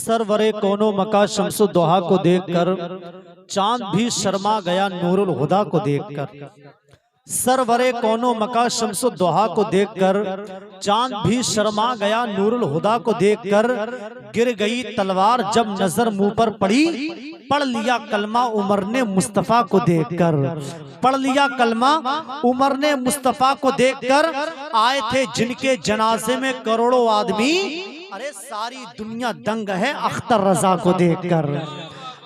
सरवरे कोनो मका शम्सु दोहा को देखकर चांद भी शर्मा गया नूरुल हुदा को देखकर। सरवरे कोनो मका शम्सु दोहा को देखकर चांद भी शर्मा गया नूरुल हुदा को देखकर। गिर गई तलवार जब नजर मुंह पर पड़ी, पढ़ लिया कलमा उमर ने मुस्तफा को देखकर। पढ़ लिया कलमा उमर ने मुस्तफा को देखकर। आए थे जिनके जनाजे में करोड़ों आदमी, अरे सारी दुनिया दंग है अख्तर रजा को देखकर।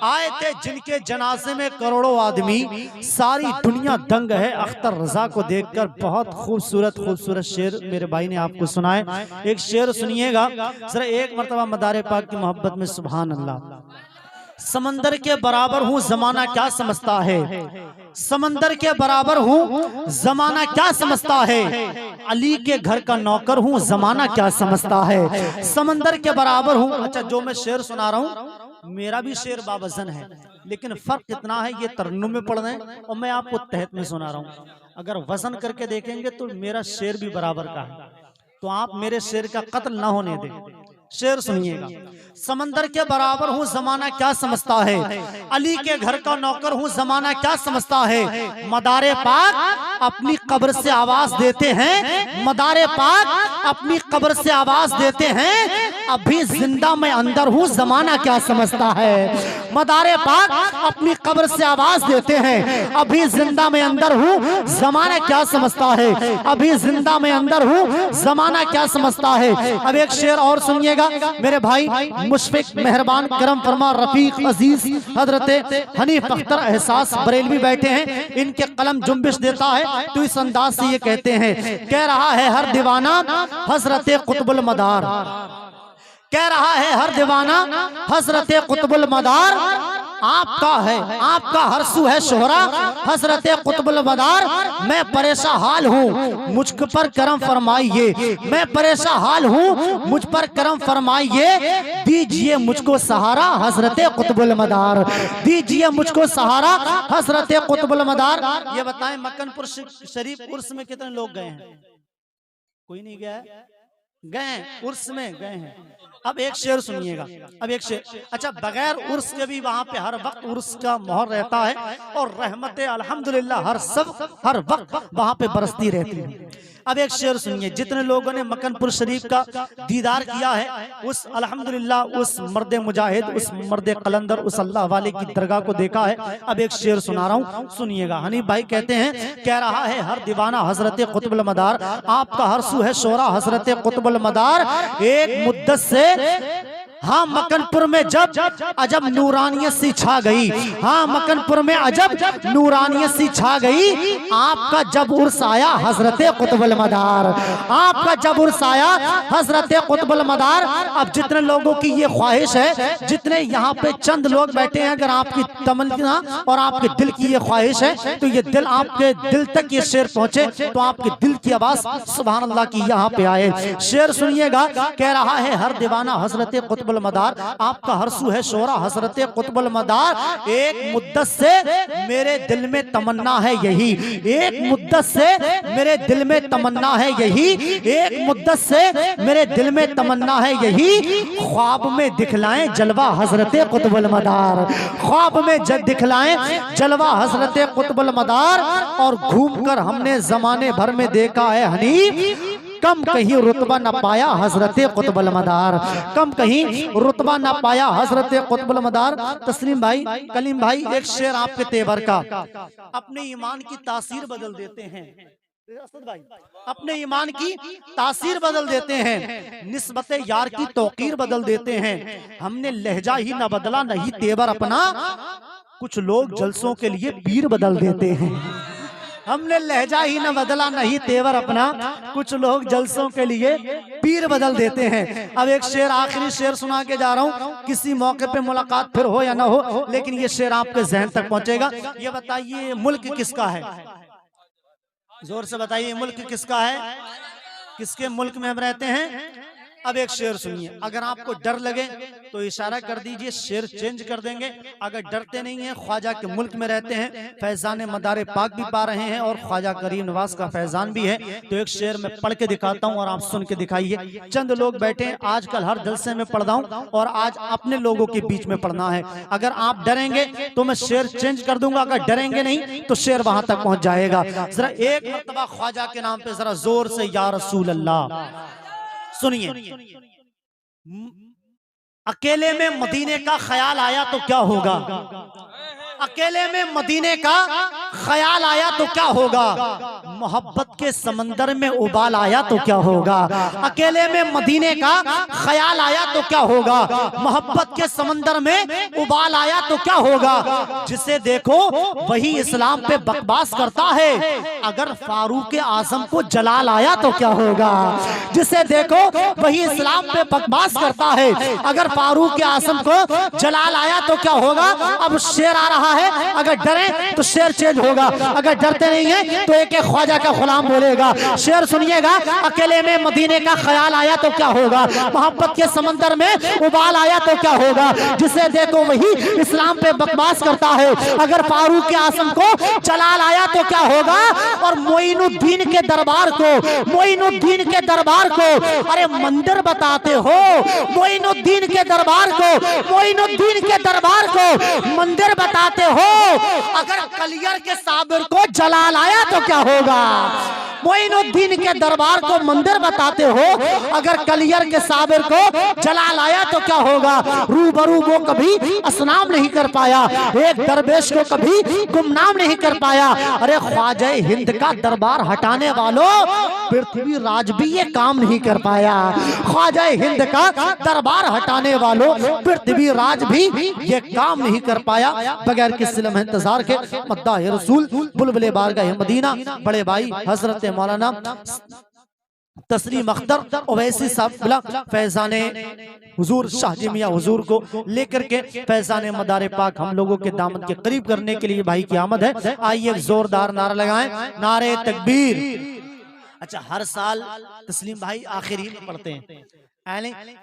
आए थे जिनके जनाजे में करोड़ों आदमी, सारी दुनिया दंग है अख्तर रजा को देखकर। बहुत खूबसूरत खूबसूरत शेर मेरे भाई ने आपको सुनाए। एक शेर सुनिएगा जरा एक मर्तबा मदारे पाक की मोहब्बत में। सुभान अल्लाह। समंदर के बराबर हूँ जमाना क्या समझता है, समंदर के बराबर हूँ जमाना क्या समझता है। अली के घर का नौकर हूँ जमाना क्या समझता है। समंदर के बराबर हूँ। अच्छा, जो मैं शेर सुना रहा हूँ मेरा भी शेर बावजन है, लेकिन फर्क कितना है, ये तरन्नुम में पढ़ रहे हैं और मैं आपको तहत में सुना रहा हूँ। अगर वजन करके देखेंगे तो मेरा शेर भी बराबर का है, तो आप मेरे शेर का कत्ल ना होने दें। शेर सुनिएगा। समंदर के बराबर हूँ जमाना क्या समझता है, अली के घर का नौकर हूँ जमाना क्या समझता है। मदारे पाक अपनी कब्र से आवाज देते हैं, मदारे पाक अपनी कब्र से आवाज देते हैं। अभी जिंदा मैं अंदर हूँ जमाना क्या समझता है। मदारे पाक अपनी कब्र से आवाज देते हैं, अभी जिंदा मैं अंदर हूँ जमाना क्या समझता है। अभी जिंदा मैं अंदर हूँ जमाना क्या समझता है। अब एक शेर और सुनिएगा मेरे भाई मुशफिक मेहरबान करम फरमा रफीक अजीज हजरत हनीफ अख्तर एहसास बरेलवी बैठे हैं। इनके कलम जुम्बिश देता है तो इस अंदाज से ये कहते हैं। कह रहा है हर दीवाना हजरत कुतुबुल मदार, कह रहा है हर दीवाना हजरत कुतुबुल मदार। आपका है आपका हरसू है शोहरा हजरत कुतुबुल मदार। मैं परेशान हाल हूँ मुझ पर करम फरमाइए, मैं परेशान हाल हूँ मुझ पर करम फरमाइए। दीजिए मुझको सहारा हजरत कुतुबुल मदार, दीजिए मुझको सहारा हजरत कुतुबुल मदार। ये बताएं मक्कनपुर शरीफ उर्स में कितने लोग गए हैं? कोई नहीं गया? गए उर्स में गए हैं। अब एक शेर सुनिएगा, अब एक शेर। अच्छा, बगैर उर्स के भी वहां पे हर वक्त उर्स का मोहर रहता है और रहमतें अल्हम्दुलिल्लाह हर वक्त वहां पे बरसती रहती है। अब एक शेर सुनिए। जितने लोगों ने मक्कनपुर शरीफ का दीदार किया है उस अल्हम्दुलिल्लाह उस मर्द मुजाहिद, उस मर्द कलंदर, उस अल्लाह वाले की दरगाह को देखा है। अब एक शेर सुना रहा हूँ सुनिएगा। हनीफ भाई कहते हैं, कह रहा है हर दीवाना हजरत कुतुबुल मदार। आपका हरसू है शोरा हजरत कुतुबुल मदार। एक मुद्दत से हाँ मक्कनपुर में जब अजब नूरानियत सी छा गई, हाँ मक्कनपुर में अजब नूरानियत सी छा गई। आपका जब उर्स आया हजरत कुतुबुल मदार, आपका जब उर्स आया हजरत कुतुबुल मदार। अब जितने लोगों की ये ख्वाहिश है, जितने यहाँ पे चंद लोग बैठे हैं, अगर आपकी तमन्ना और आपके दिल की ये ख्वाहिश है तो ये दिल आपके दिल तक ये शेर पहुंचे तो आपके दिल की आवाज सुभान अल्लाह की यहाँ पे आए। शेर सुनिएगा। कह रहा है हर दीवाना हजरत कुतुबुल मदार। आपका हरसू है शोरा हजरत कुतुबुल मदार। एक मुद्दत से मेरे दिल में तमन्ना है यही, एक मुद्दत से मेरे दिल में तमन्ना है यही, एक मुद्दत से मेरे दिल में तमन्ना है यही। ख्वाब में दिखलाएं जलवा हजरत कुतुबुल मदार, ख्वाब में दिखलाएं जलवा हजरत कुतुबुल मदार। और घूमकर हमने जमाने भर में देखा है हनीफ, कम कहीं रुतबा न पाया हजरत कुतुबुल मदार, कम कहीं रुतबा न पाया हजरत कुतुबुल मदार। तस्लीम भाई, कलीम भाई, एक शेर आपके तेवर का। अपने ईमान की तासीर बदल देते हैं भाई, अपने ईमान की तासीर बदल देते हैं, निस्बत यार की तौकीर बदल देते हैं। हमने लहजा ही न बदला नहीं तेवर अपना, कुछ लोग जलसों के लिए पीर बदल देते हैं। हमने लहजा ही न बदला नहीं तेवर अपना, कुछ लोग जलसों के लिए पीर बदल देते हैं। अब एक शेर, आखिरी शेर सुना के जा रहा हूँ। किसी मौके पे मुलाकात फिर हो या ना हो, लेकिन ये शेर आपके जहन तक पहुंचेगा। ये बताइए मुल्क किसका है? जोर से बताइए मुल्क किसका है? किसके मुल्क में हम रहते हैं? अब एक शेर सुनिए, अगर आपको डर लगे तो इशारा कर दीजिए, शेर चेंज कर देंगे। अगर डरते नहीं हैं, ख्वाजा के मुल्क में रहते हैं, फैजान मदारे पाक भी पा रहे हैं और ख्वाजा करीम नवाज का फैजान भी है, तो एक शेर में पढ़ के दिखाता हूं और आप सुन के दिखाइए। चंद लोग बैठे हैं, आजकल हर जलसे में पढ़ता हूं और आज अपने लोगों के बीच में पढ़ना है। अगर आप डरेंगे तो मैं शेर चेंज कर दूंगा, अगर डरेंगे नहीं तो शेर वहां तक पहुंच जाएगा। जरा एक मर्तबा ख्वाजा के नाम पे जरा जोर से या रसूल अल्लाह सुनिए। अकेले में मदीने का ख्याल आया तो क्या होगा? अकेले में मदीने का ख्याल आया तो क्या होगा? मोहब्बत के समंदर में उबाल आया तो क्या होगा? अकेले में मदीने का ख्याल आया तो क्या होगा? मोहब्बत के समंदर में उबाल आया तो क्या होगा? जिसे देखो वही इस्लाम पे बकवास करता है, अगर फारूक आजम को जलाल आया तो क्या होगा? जिसे देखो वही इस्लाम पे बकवास करता है, अगर फारूक आजम को जलाल आया तो क्या होगा? अब शेर आ रहा है, अगर डरे तो शेर चेंज होगा, अगर डरते नहीं है तो एक एक ख्वाजा का गुलाम बोलेगा। शेर सुनिएगा, अकेले में मदीने का ख्याल आया तो क्या होगा? मोहब्बत के समंदर में उबाल आया तो क्या होगा? जिसे देखो वही इस्लाम पे बकवास करता है, अगर फारूक आजम को जलाल आया तो क्या होगा? और मोइनुद्दीन के दरबार को, मोइनुद्दीन के दरबार को अरे मंदिर बताते हो, मोइनुद्दीन के दरबार को, मोइनुद्दीन के दरबार को मंदिर बताते हो, अगर कलियर के साबिर को जलाल आया तो क्या होगा? मोइनुद्दीन के दरबार को मंदिर बताते हो, अगर कलियर के साबिर को जलाल आया तो क्या होगा? रूबरू वो कभी असनाम नहीं कर पाया, एक दरवेश को कभी गुमनाम नहीं कर पाया। अरे ख्वाजा हिंद का दरबार हटाने वालों, पृथ्वी राज भी ये काम नहीं कर पाया। ख्वाजा हिंद का दरबार हटाने वालों, पृथ्वी राज भी ये काम नहीं कर पाया। बगैर किसी लम्हे इंतजार के मद्दाह रसूल बुलबुले बारगाह मदीना बड़े भाई हजरत मौलाना तस्लीम अख्तर ओवैसी साहब फैजाने हुजूर शाहजी मियां हुजूर को लेकर के फैजाने मदारे पाक हम लोगों के दामन के करीब करने के लिए भाई की आमद है। आइए जोरदार नारा लगाएं, नारे तकबीर। अच्छा, हर साल तस्लीम भाई आखिरी में पढ़ते हैं,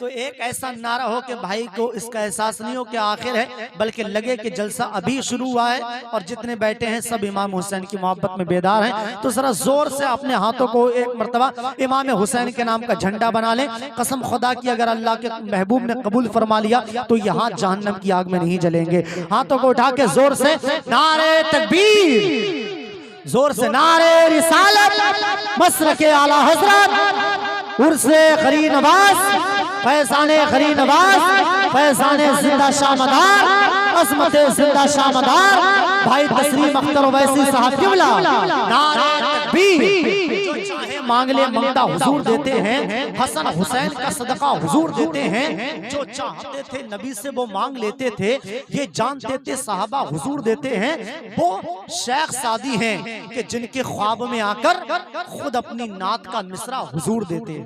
तो एक ऐसा नारा हो कि भाई को इसका एहसास नहीं हो कि आखिर है, बल्कि लगे कि जलसा अभी शुरू हुआ है और जितने बैठे हैं सब इमाम हुसैन की मोहब्बत में बेदार हैं। तो जरा जोर से अपने हाथों को एक मर्तबा इमाम हुसैन के नाम का झंडा बना लें। कसम खुदा की अगर अल्लाह के महबूब ने कबूल फरमा लिया तो यहाँ जहन्नम की आग में नहीं जलेंगे। हाथों को उठा के जोर से नारे तकबीर, जोर से नारे रिसालत, मसरके आला हजरत, उर्से खरी नवाज, फैजाने खरी नवाज, फैजाने जिंदा शामदार, अजमत जिंदा शामदार भाई तस्लीम अख्तर ओवैसी साहब किबला। नारे तकबीर। जो चाहे मांग ले मंगता हुजूर देते हैं, हसन हुसैन का सदका हुजूर देते हैं, जो चाहते थे नबी से वो मांग लेते थे, ये जानते थे साहबा हुजूर देते हैं। वो शेख सादी हैं कि जिनके ख्वाब में आकर खुद अपनी नात का मिसरा हुजूर देते हैं।